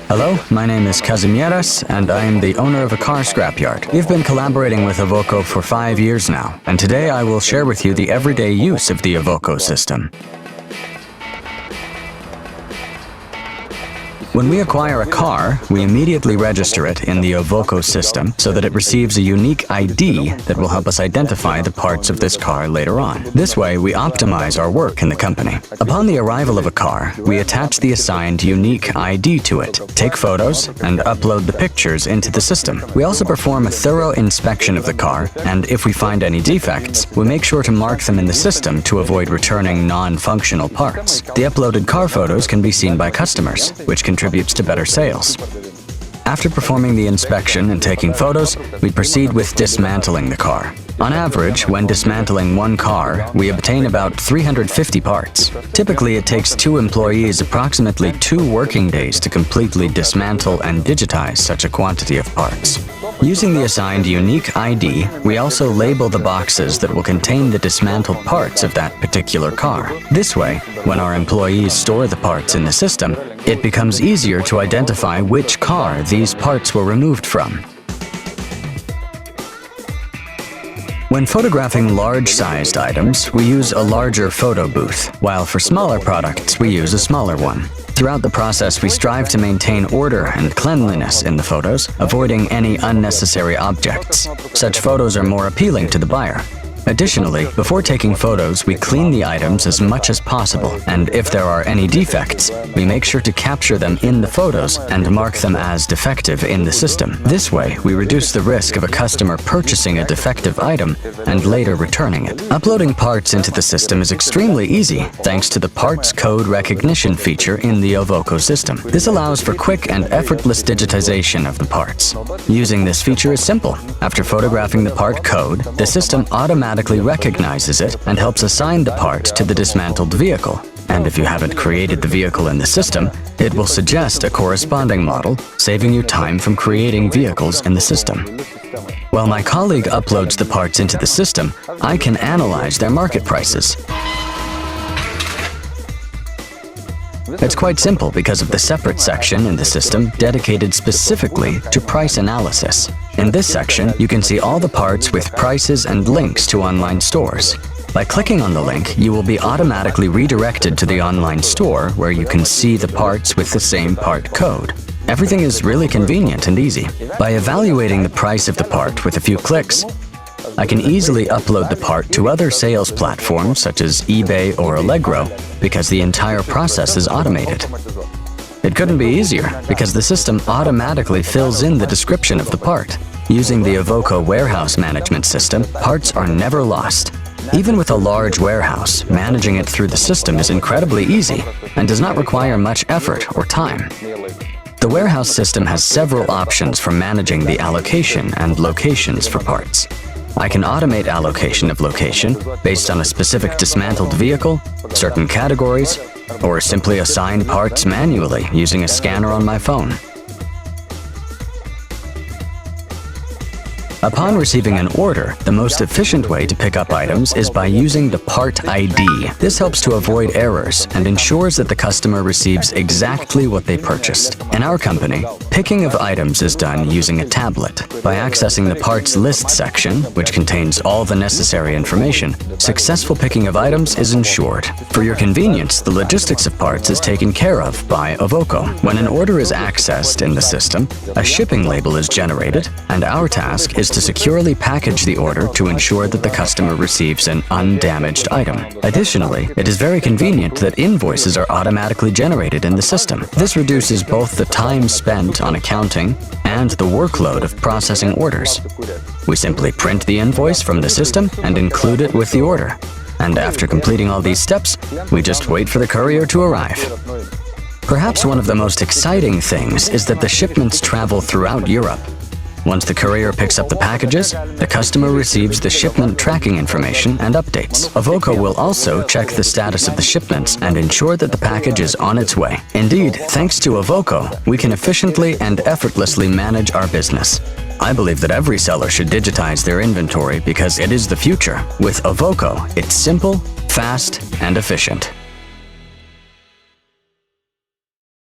Hello, my name is Kazimieras, and I am the owner of a car scrapyard. We've been collaborating with Ovoko for 5 years now, and today I will share with you the everyday use of the Ovoko system. When we acquire a car, we immediately register it in the Ovoko system so that it receives a unique ID that will help us identify the parts of this car later on. This way, we optimize our work in the company. Upon the arrival of a car, we attach the assigned unique ID to it, take photos, and upload the pictures into the system. We also perform a thorough inspection of the car, and if we find any defects, we make sure to mark them in the system to avoid returning non-functional parts. The uploaded car photos can be seen by customers, which contributes to better sales. After performing the inspection and taking photos, we proceed with dismantling the car. On average, when dismantling one car, we obtain about 350 parts. Typically, it takes 2 employees approximately 2 working days to completely dismantle and digitize such a quantity of parts. Using the assigned unique ID, we also label the boxes that will contain the dismantled parts of that particular car. This way, when our employees store the parts in the system, it becomes easier to identify which car these parts were removed from. When photographing large-sized items, we use a larger photo booth, while for smaller products, we use a smaller one. Throughout the process, we strive to maintain order and cleanliness in the photos, avoiding any unnecessary objects. Such photos are more appealing to the buyer. Additionally, before taking photos, we clean the items as much as possible, and if there are any defects, we make sure to capture them in the photos and mark them as defective in the system. This way, we reduce the risk of a customer purchasing a defective item and later returning it. Uploading parts into the system is extremely easy thanks to the parts code recognition feature in the Ovoko system. This allows for quick and effortless digitization of the parts. Using this feature is simple. After photographing the part code, the system automatically recognizes it and helps assign the part to the dismantled vehicle. And if you haven't created the vehicle in the system, it will suggest a corresponding model, saving you time from creating vehicles in the system. While my colleague uploads the parts into the system, I can analyze their market prices. It's quite simple because of the separate section in the system dedicated specifically to price analysis. In this section, you can see all the parts with prices and links to online stores. By clicking on the link, you will be automatically redirected to the online store where you can see the parts with the same part code. Everything is really convenient and easy. By evaluating the price of the part with a few clicks, I can easily upload the part to other sales platforms such as eBay or Allegro because the entire process is automated. It couldn't be easier because the system automatically fills in the description of the part. Using the Ovoko warehouse management system, parts are never lost. Even with a large warehouse, managing it through the system is incredibly easy and does not require much effort or time. The warehouse system has several options for managing the allocation and locations for parts. I can automate allocation of location based on a specific dismantled vehicle, certain categories, or simply assign parts manually using a scanner on my phone. Upon receiving an order, the most efficient way to pick up items is by using the part ID. This helps to avoid errors and ensures that the customer receives exactly what they purchased. In our company, picking of items is done using a tablet. By accessing the parts list section, which contains all the necessary information, successful picking of items is ensured. For your convenience, the logistics of parts is taken care of by Ovoko. When an order is accessed in the system, a shipping label is generated, and our task is to securely package the order to ensure that the customer receives an undamaged item. Additionally, it is very convenient that invoices are automatically generated in the system. This reduces both the time spent on accounting and the workload of processing orders. We simply print the invoice from the system and include it with the order. And after completing all these steps, we just wait for the courier to arrive. Perhaps one of the most exciting things is that the shipments travel throughout Europe. Once the courier picks up the packages, the customer receives the shipment tracking information and updates. Ovoko will also check the status of the shipments and ensure that the package is on its way. Indeed, thanks to Ovoko, we can efficiently and effortlessly manage our business. I believe that every seller should digitize their inventory because it is the future. With Ovoko, it's simple, fast, and efficient.